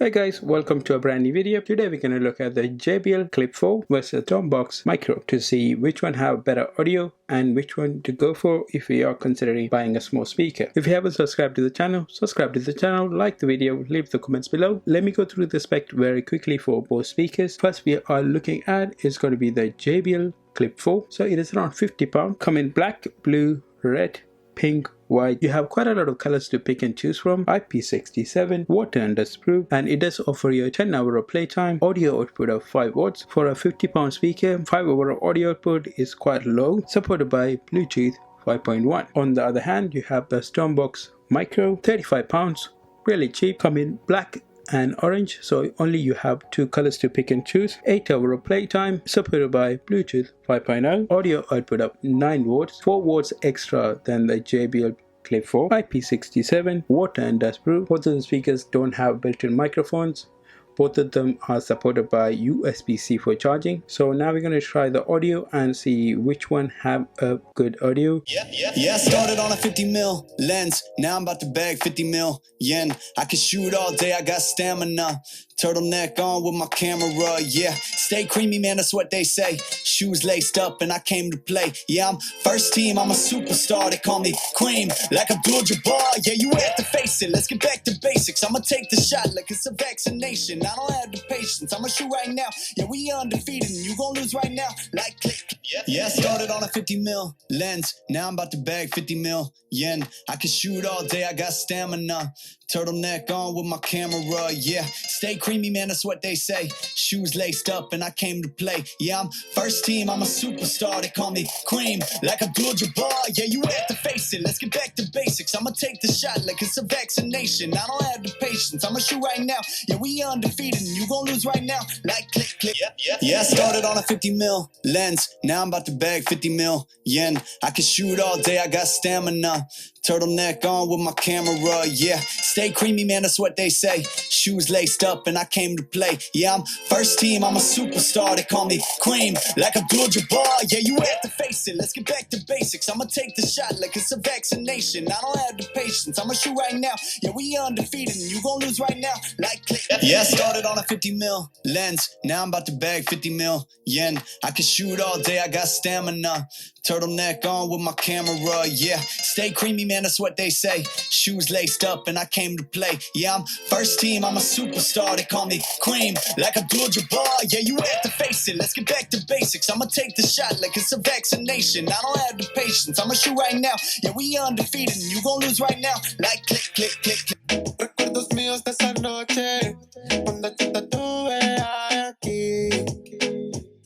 Hey guys, welcome to a brand new video. Today we're going to look at the JBL Clip 4 versus Stormbox Micro to see which one have better audio and which one to go for if you are considering buying a small speaker. If you haven't subscribed to the channel, subscribe to the channel, like the video, leave the comments below. Let me go through the spec very quickly for both speakers. First we are looking at is going to be the JBL Clip 4. So it is around £50, come in black, blue, red, pink, white. You have quite a lot of colors to pick and choose from. IP67, water and dust proof, and it does offer you a 10-hour of playtime, audio output of 5 watts. For a £50 speaker, 5-hour audio output is quite low, supported by Bluetooth 5.1. On the other hand, you have the Stormbox Micro, £35, really cheap, come in black and orange, so only you have 2 colors to pick and choose. 8-hour of playtime, supported by Bluetooth 5.0, audio output of 9 watts, 4 watts extra than the JBL Clip 4, IP67, water and dust proof. Both of the speakers don't have built-in microphones. Both of them are supported by USB-C for charging. So now we're going to try the audio and see which one have a good audio. Yeah, I started on a 50mm lens. Now I'm about to bag 50 mil yen. I can shoot all day, I got stamina. Turtleneck on with my camera, yeah. Stay creamy, man, that's what they say. Shoes laced up and I came to play. Yeah, I'm first team, I'm a superstar. They call me cream, like Abdul-Jabbar. Yeah, you have to face it, let's get back to basics. I'ma take the shot like it's a vaccination. I don't have the patience, I'ma shoot right now. Yeah, we undefeated and you gon' lose right now. Like click. Yeah, I started on a 50mm lens. Now I'm about to bag 50 mil yen. I can shoot all day, I got stamina. Turtleneck on with my camera, yeah. Stay creamy, man, that's what they say. Shoes laced up and I came to play. Yeah, I'm first team, I'm a superstar. They call me cream, like Abdul-Jabbar. Yeah, you have to face it, let's get back to basics. I'ma take the shot like it's a vaccination. I don't have the patience, I'ma shoot right now. Yeah, we undefeated and you gon' lose right now. Like click, click. Yeah, I started on a 50mm lens. Now I'm about to bag 50 mil yen. I can shoot all day, I got stamina. Turtleneck on with my camera, yeah. Stay creamy, man, that's what they say. Shoes laced up and I came to play. Yeah, I'm first team, I'm a superstar. They call me cream, like Abdul-Jabbar. Yeah, you have to face it, let's get back to basics. I'ma take the shot like it's a vaccination. I don't have the patience, I'ma shoot right now. Yeah, we undefeated and you gon' lose right now. Like click. Yeah, I started on a 50mm lens. Now I'm about to bag 50 mil yen. I can shoot all day, I got stamina. Turtleneck on with my camera, yeah. Stay creamy, man, that's what they say. Shoes laced up and I came to play. Yeah, I'm first team, I'm a superstar. They call me cream, like Abdul-Jabbar. Yeah, you have to face it, let's get back to basics. I'ma take the shot like it's a vaccination. I don't have the patience, I'ma shoot right now. Yeah, we undefeated and you gon' lose right now. Like click, click, click, click. Recuerdos míos de esa noche, cuando yo te tuve aquí,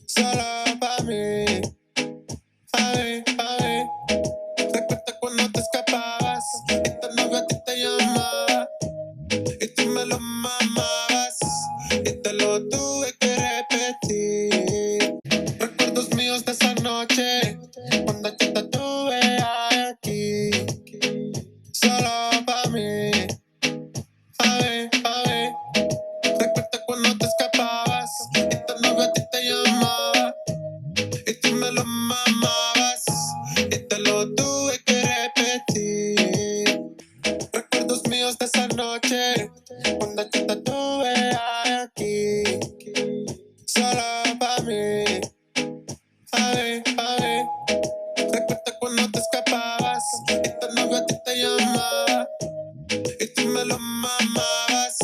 solo pa' mí. Recuerda cuando te escapabas y tu novio a ti te llamaba y tú me lo mamabas y te lo tuve que repetir. Recuerdos míos de esa noche, cuando yo te tuve aquí, solo pa' mí. Recuerda cuando te escapabas y tu novio a ti te llamaba y tú me lo mamabas y te lo tuve que repetir. Recuerdos míos de esa noche, cuando yo te tuve aquí, solo pa' mí. Recuerda cuando te escapabas y tu novio a ti te llamaba y tú me lo mamabas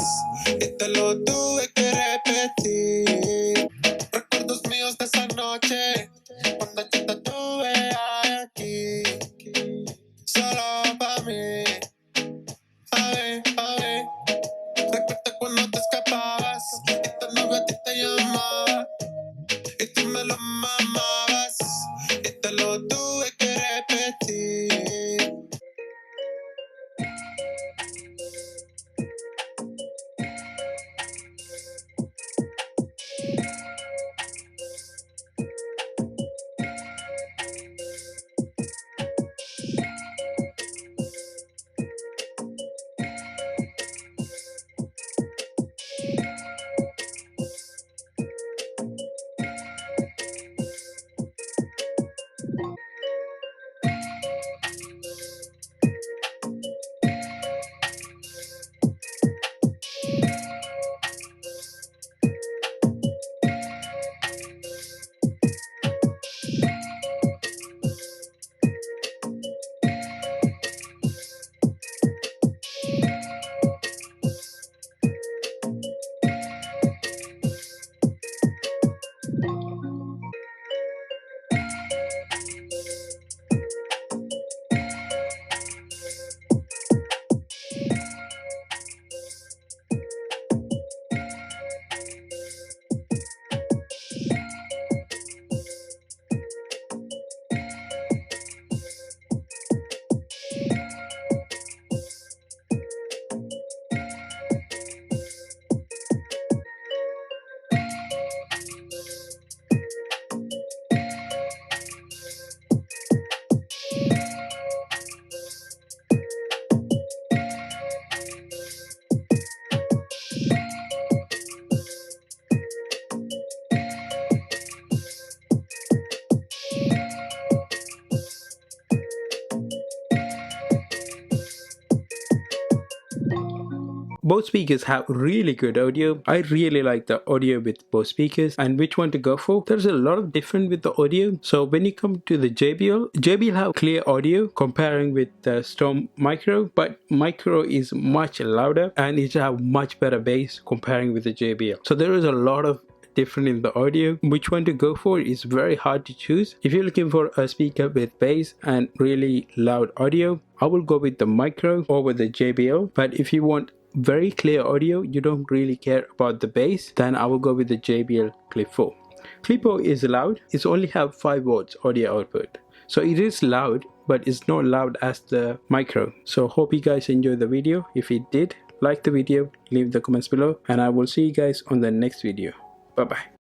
y te lo tuve que repetir. Recuerdos míos de esa noche, cuando yo te tuve aquí, solo pa' mí. Recuerda cuando te escapabas y tu novio a ti te llamaba y tú me lo mamabas y te lo tuve que repetir. Both speakers have really good audio. I really like the audio with both speakers. And which one to go for? There's a lot of different with the audio. So when you come to the JBL have clear audio comparing with the Storm Micro, but Micro is much louder and it have much better bass comparing with the JBL. So there is a lot of different in the audio. Which one to go for is very hard to choose. If you're looking for a speaker with bass and really loud audio, I will go with the Micro over the JBL. But if you want very clear audio, you don't really care about the bass, then I will go with the JBL Clip 4. Clip 4 is loud. It only have 5 watts audio output. So it is loud, but it's not loud as the Micro. So hope you guys enjoyed the video. If you did, like the video, leave the comments below, and I will see you guys on the next video. Bye bye.